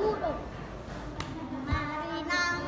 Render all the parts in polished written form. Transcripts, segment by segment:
dong. Mari nang.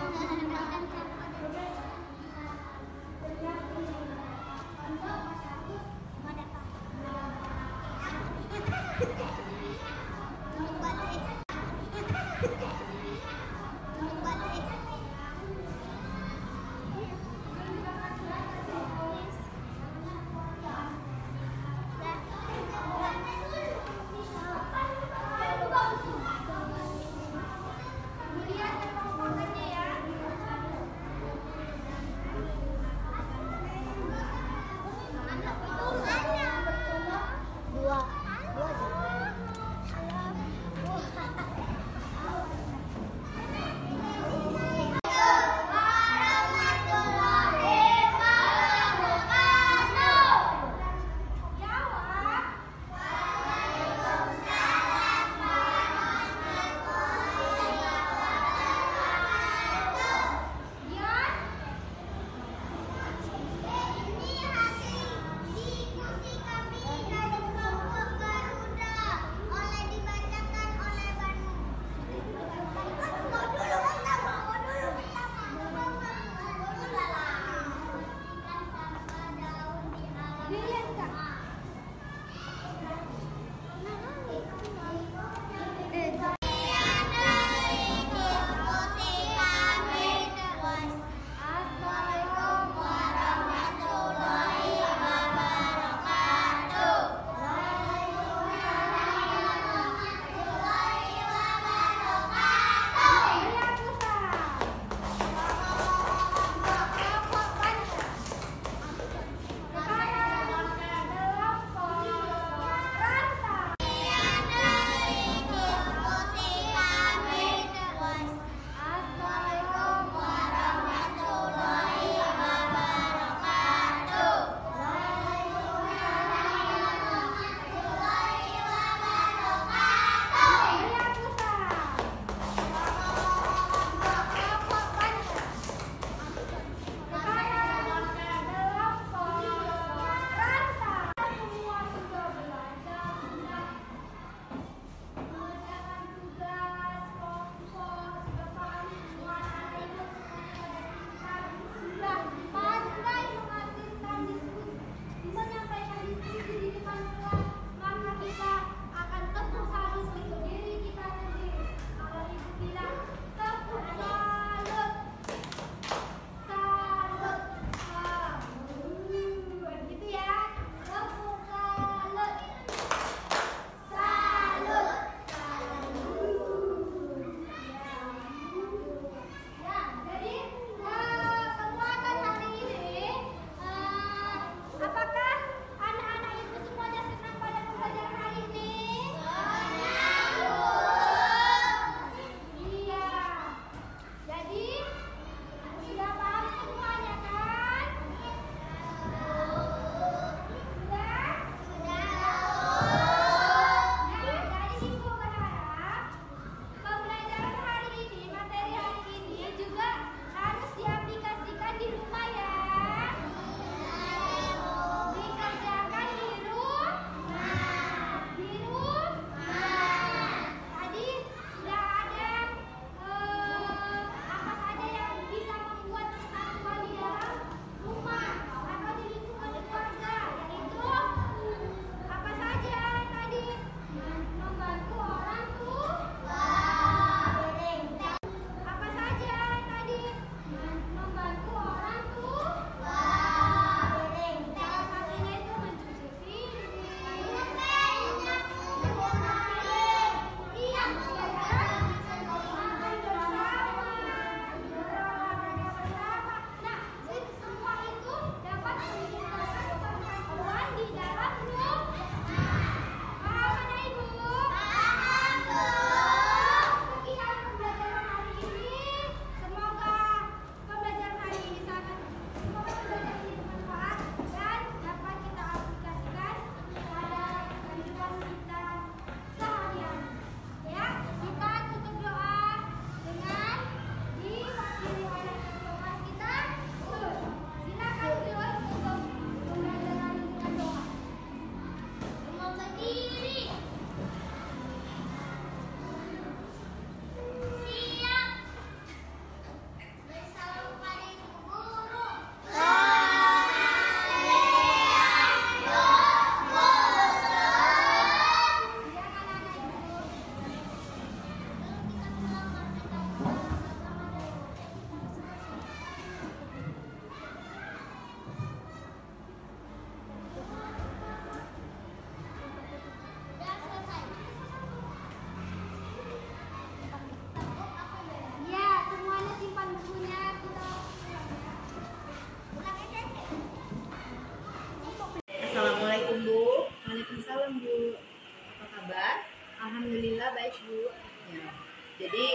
apa kabar? Alhamdulillah baik Bu. Ya. Jadi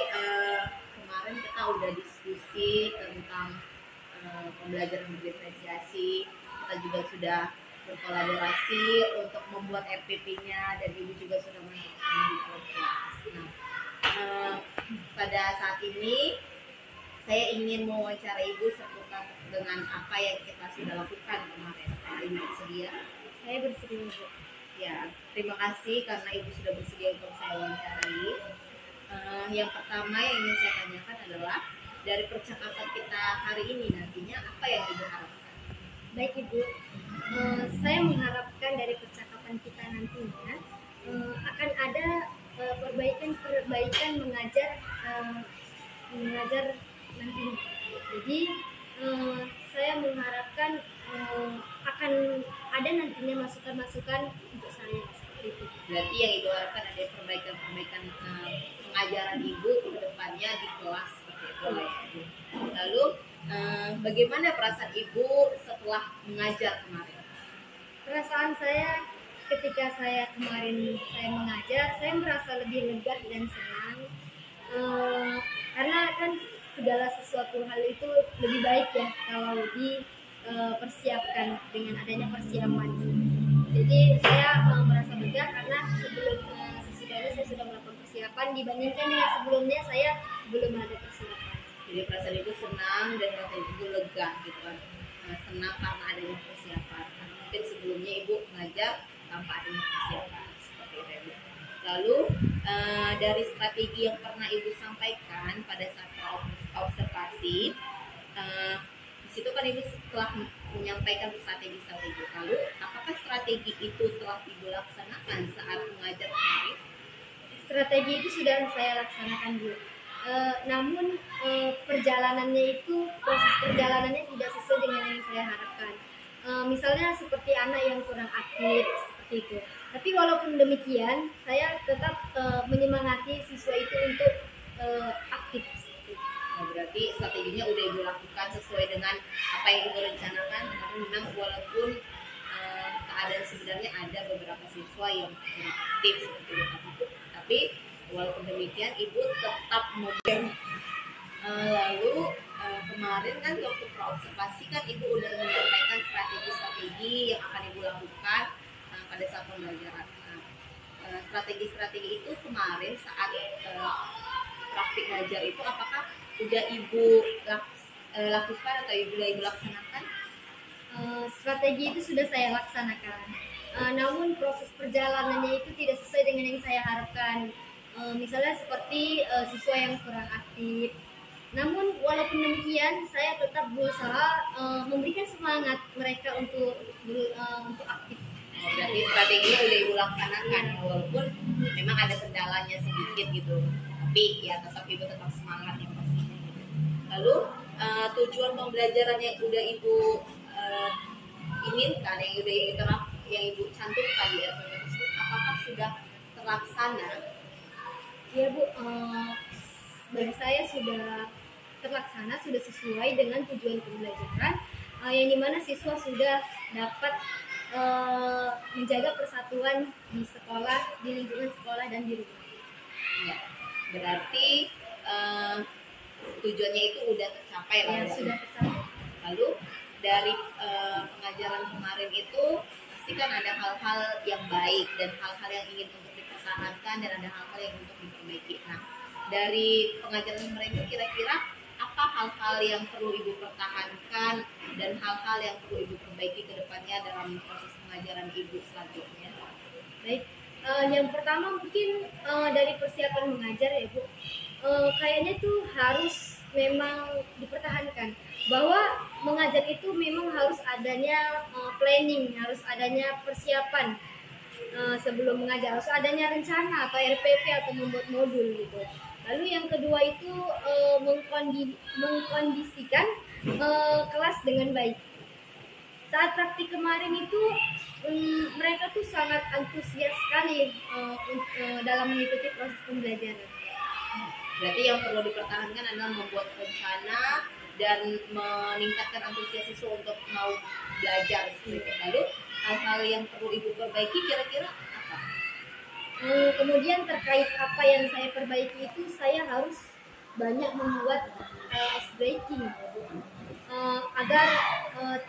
kemarin kita udah diskusi tentang pembelajaran berdiferensiasi. Kita juga sudah berkolaborasi untuk membuat RPP-nya dan Ibu juga sudah menentukan di kelas. Nah, pada saat ini saya ingin mewawancara Ibu seputar dengan apa yang kita sudah lakukan kemarin. Apakah Ibu bersedia? Saya bersedia Bu. Ya, terima kasih karena Ibu sudah bersedia untuk saya wawancarai. Yang pertama yang ingin saya tanyakan adalah dari percakapan kita hari ini nantinya apa yang Ibu harapkan? Baik Ibu, saya mengharapkan dari percakapan kita nantinya akan ada perbaikan mengajar nantinya. Jadi saya mengharapkan akan ada nantinya masukan-masukan untuk saya seperti itu. Berarti yang Ibu harapkan ada perbaikan pengajaran Ibu ke depannya di kelas seperti itu ya. Lalu bagaimana perasaan Ibu setelah mengajar kemarin? Perasaan saya ketika saya kemarin mengajar, saya merasa lebih lega dan senang karena kan segala sesuatu hal itu lebih baik ya kalau dipersiapkan dengan adanya persiapan. Jadi saya merasa lega karena sesudahnya saya sudah melakukan persiapan dibandingkan dengan sebelumnya saya belum ada persiapan. Jadi perasaan Ibu senang dan perasaan Ibu lega gitu kan. Senang karena adanya persiapan. Mungkin sebelumnya Ibu mengajar tanpa adanya persiapan seperti itu Ibu. Lalu dari strategi yang pernah Ibu sampaikan pada saat observasi, di situ kan Ibu setelah menyampaikan strategi-strategi. Lalu apakah strategi itu telah Ibu laksanakan saat mengajar kemarin? Strategi itu sudah saya laksanakan Bu. Namun proses perjalanannya tidak sesuai dengan yang saya harapkan. Misalnya seperti anak yang kurang aktif seperti itu. Tapi walaupun demikian, saya tetap menyemangati siswa itu untuk aktif. Berarti strateginya udah Ibu lakukan sesuai dengan apa yang Ibu rencanakan. Memang walaupun keadaan sebenarnya ada beberapa siswa yang kurang aktif seperti itu. Tapi walaupun demikian Ibu tetap memberi. Lalu kemarin kan waktu praobservasi kan Ibu udah menyampaikan strategi-strategi yang akan Ibu lakukan pada saat pembelajaran. Strategi-strategi itu kemarin saat praktik ngajar itu apakah udah Ibu lakukan atau Ibu laksanakan? Strategi itu sudah saya laksanakan. Namun proses perjalanannya itu tidak sesuai dengan yang saya harapkan. Misalnya seperti siswa yang kurang aktif. Namun walaupun demikian saya tetap berusaha memberikan semangat mereka untuk aktif. Berarti strateginya udah Ibu laksanakan ya, walaupun memang ada kendalanya sedikit gitu. Tapi ya tetap Ibu tetap semangat yang pastinya gitu. Lalu tujuan pembelajaran yang udah Ibu inginkan, yang udah Ibu yang Ibu cantumkan di RPP tersebut, apakah sudah terlaksana? Ya Bu, bagi saya sudah terlaksana, sudah sesuai dengan tujuan pembelajaran, yang dimana siswa sudah dapat menjaga persatuan di sekolah, di lingkungan sekolah dan di rumah. Ya, berarti tujuannya itu udah tercapai lah. Ya, sudah tercapai. Lalu dari pengajaran kemarin itu pasti kan ada hal-hal yang baik dan hal-hal yang ingin untuk dipertahankan dan ada hal-hal yang untuk diperbaiki. Nah, dari pengajaran kemarin itu kira-kira apa hal-hal yang perlu Ibu pertahankan dan hal-hal yang perlu Ibu perbaiki ke depannya dalam proses pengajaran Ibu selanjutnya? Baik, yang pertama mungkin dari persiapan mengajar ya Bu, kayaknya tuh harus memang dipertahankan bahwa mengajar itu memang harus adanya planning, harus adanya persiapan sebelum mengajar, harus adanya rencana atau RPP atau membuat modul gitu. Lalu yang kedua itu mengkondisikan kelas dengan baik. Saat praktik kemarin itu mereka tuh sangat antusias sekali dalam mengikuti proses pembelajaran. Berarti yang perlu dipertahankan adalah membuat rencana dan meningkatkan antusias siswa untuk mau belajar. Lalu hal-hal yang perlu Ibu perbaiki kira-kira apa? Kemudian terkait apa yang saya perbaiki itu, saya harus banyak membuat ice breaking agar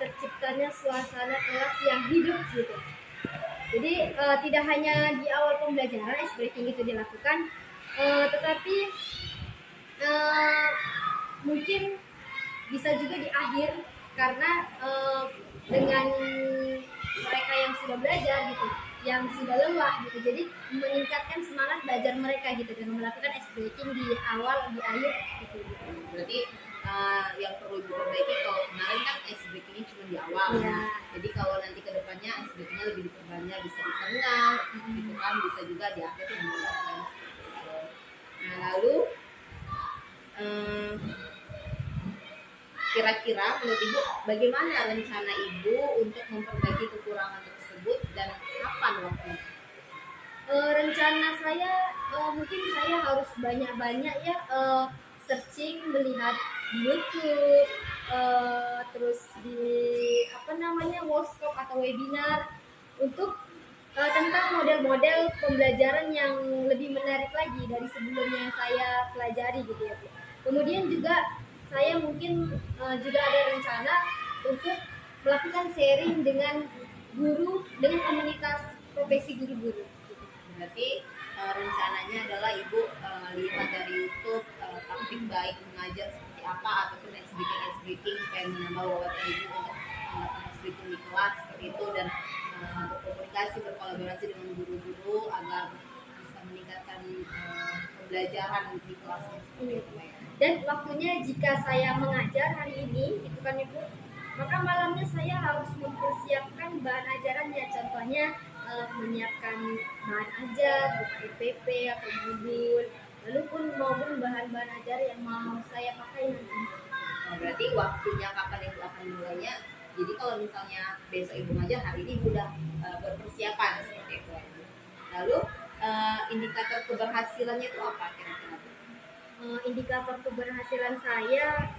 terciptanya suasana kelas yang hidup gitu. Jadi tidak hanya di awal pembelajaran ice breaking itu dilakukan, tetapi mungkin bisa juga di akhir, karena dengan mereka yang sudah belajar gitu, yang sudah lelah gitu, jadi meningkatkan semangat belajar mereka gitu dengan melakukan ice breaking di awal, di akhir gitu. Berarti yang perlu diperbaiki, kalau kemarin kan ice breakingnya cuma di awal, Iya. jadi kalau nanti kedepannya ice breakingnya lebih diperbanyak, bisa di tengah, gitu kan, bisa juga di akhir tuh menggunakan. Nah lalu kira-kira menurut Ibu bagaimana rencana Ibu untuk memperbaiki kekurangan tersebut dan kapan waktunya? Rencana saya mungkin saya harus banyak-banyak ya searching, melihat di YouTube, terus di workshop atau webinar untuk tentang model-model pembelajaran yang lebih menarik lagi dari sebelumnya yang saya pelajari gitu ya Bu. Kemudian juga saya mungkin juga ada rencana untuk melakukan sharing dengan guru, dengan komunitas profesi guru-guru. Berarti rencananya adalah Ibu lihat dari YouTube taktik baik mengajar seperti apa, ataupun SBK supaya menambah wawasan Ibu untuk melakukan SBK di kelas seperti itu, dan berkomunikasi, berkolaborasi dengan guru-guru agar bisa meningkatkan pembelajaran di kelasnya seperti itu ya. Dan waktunya jika saya mengajar hari ini itu kan Ibu, maka malamnya saya harus mempersiapkan bahan ajarannya, contohnya menyiapkan bahan ajar berupa PPT atau modul, lalu pun maupun bahan-bahan ajar yang mau saya pakai nanti. Berarti waktunya kapan Ibu akan mulainya? Jadi kalau misalnya besok Ibu ngajar, hari ini Ibu udah berpersiapan seperti itu. Lalu indikator keberhasilannya itu apa kira-kira? Indikator keberhasilan saya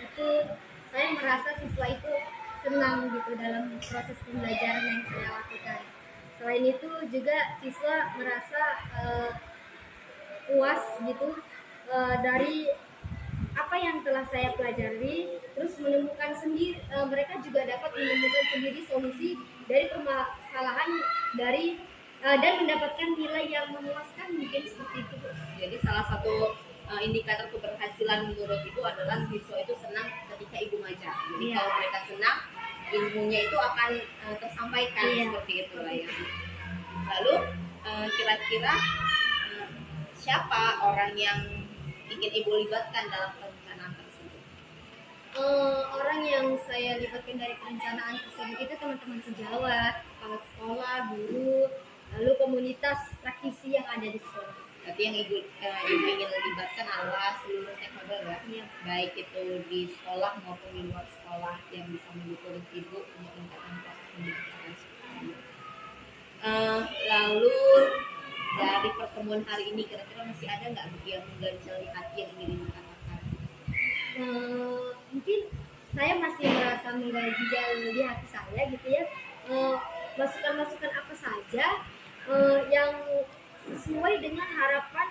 itu saya merasa siswa itu senang gitu dalam proses pembelajaran yang saya lakukan. Selain itu juga siswa merasa puas gitu dari apa yang telah saya pelajari, terus menemukan sendiri, mereka juga dapat menemukan sendiri solusi dari permasalahan dari dan mendapatkan nilai yang memuaskan, mungkin seperti itu. Jadi salah satu indikator keberhasilan menurut Ibu adalah siswa itu senang ketika Ibu ngajar. Jadi kalau mereka senang, ilmunya itu akan tersampaikan seperti itu lah ya. Lalu kira-kira siapa orang yang ingin Ibu libatkan dalam perencanaan tersebut? Orang yang saya libatkan dari perencanaan tersebut itu teman-teman sejawat, kepala sekolah, guru, lalu komunitas praktisi yang ada di sekolah. Berarti yang Ibu ingin libatkan adalah seluruh stakeholder ya? Iya. Baik itu di sekolah maupun di luar sekolah yang bisa mendukung Ibu untuk meningkatkan proses pembelajaran sekolah. Lalu dari pertemuan hari ini kira-kira masih ada nggak yang mengganjal di hati yang ingin Ibu katakan? Mungkin saya masih merasa mengganjal di hati saya gitu ya, masukan-masukan apa saja yang sesuai dengan harapan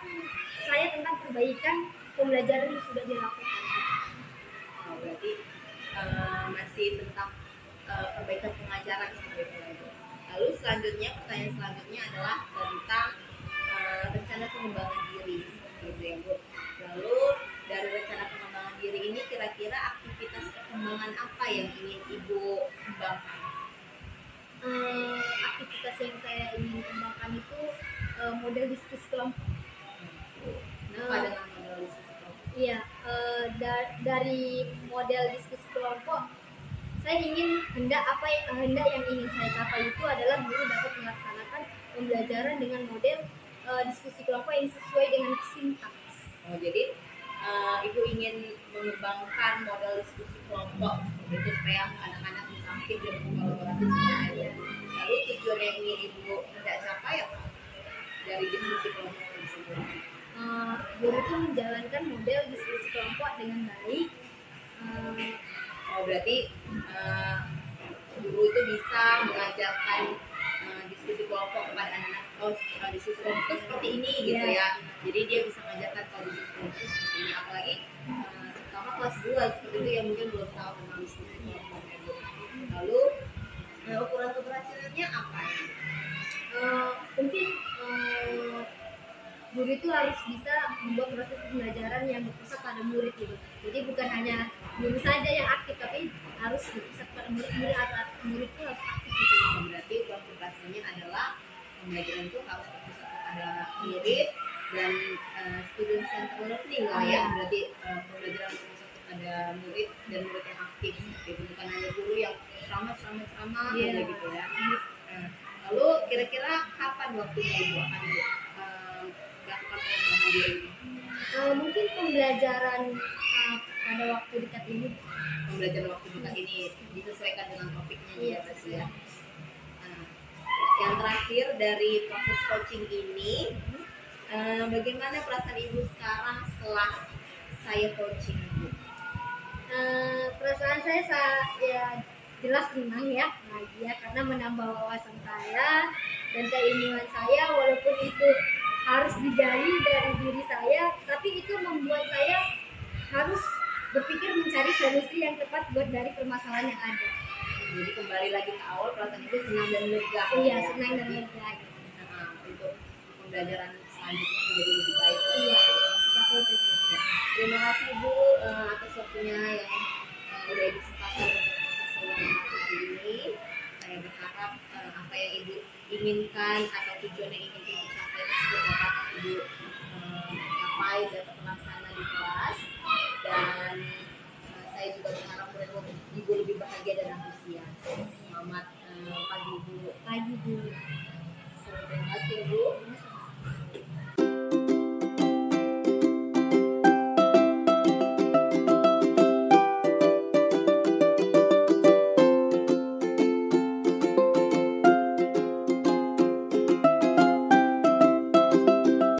saya tentang perbaikan pembelajaran yang sudah dilakukan. Berarti masih tentang perbaikan pengajaran seperti itu. Lalu selanjutnya, pertanyaan selanjutnya adalah tentang rencana pengembangan diri seperti itu ya Bu. Lalu dari rencana pengembangan diri ini kira-kira aktivitas perkembangan apa yang ingin Ibu kembangkan? Aktivitas yang saya ingin kembangkan itu model diskusi kelompok. Kenapa dengan model diskusi kelompok? Iya, dari model diskusi kelompok, saya ingin hendak yang ingin saya capai itu adalah guru dapat melaksanakan pembelajaran dengan model diskusi kelompok yang sesuai dengan sintaks. Jadi Ibu ingin mengembangkan model diskusi kelompok seperti itu supaya anak-anak bisa aktif dan berkolaborasi seperti itu. Lalu tujuan yang ingin Ibu hendak capai apa dari diskusi kelompok tersebut? Guru itu menjalankan model diskusi kelompok dengan baik. Berarti guru itu bisa mengajarkan diskusi kelompok kepada anak-anak oh kondisi sekolah itu seperti ini gitu ya. Jadi dia bisa mengajarkan kondisi sekolah itu seperti ini, apalagi terutama kelas 2 seperti itu yang mungkin belum tahu tentang diskusi kelompok. Lalu ukuran keberhasilannya apa ya? Mungkin guru itu harus bisa membuat proses pembelajaran yang berpusat pada murid gitu. Jadi bukan hanya guru saja yang aktif, tapi harus berpusat pada murid-murid atau murid itu harus aktif gitu. Berarti ukuran keberhasilannya adalah pembelajaran itu harus berpusat pada murid dan student center learning lah ya. Berarti pembelajaran berpusat pada murid dan murid yang aktif, gitu. Bukan hanya guru yang ceramah gitu ya. Lalu kira-kira kapan waktunya Ibu akan melakukan pengembangan diri ini? Mungkin pembelajaran pada waktu dekat ini. Pembelajaran waktu dekat ini disesuaikan dengan topiknya ya, Mas ya. Yang terakhir dari proses coaching ini, bagaimana perasaan Ibu sekarang setelah saya coaching Ibu? Perasaan saya ya jelas senang ya, bahagia karena menambah wawasan saya dan keinginan saya, walaupun itu harus digali dari diri saya, tapi itu membuat saya harus berpikir mencari solusi yang tepat buat dari permasalahan yang ada. Jadi kembali lagi ke awal, perasaan itu senang dan lega. Iya, senang dan lega. Untuk pembelajaran selanjutnya menjadi lebih baik. Iya, seperti itu. Terima kasih Ibu atas waktunya yang udah disempatkan untuk proses hari ini. Saya berharap apa yang Ibu inginkan atau tujuan yang ingin Ibu capai tersebut dapat Ibu capai dan terlaksana di kelas. Dan saya juga berharap murid-murid Ibu lebih bahagia dan antusias. Selamat pagi Ibu. Pagi Bu. Terima kasih Ibu.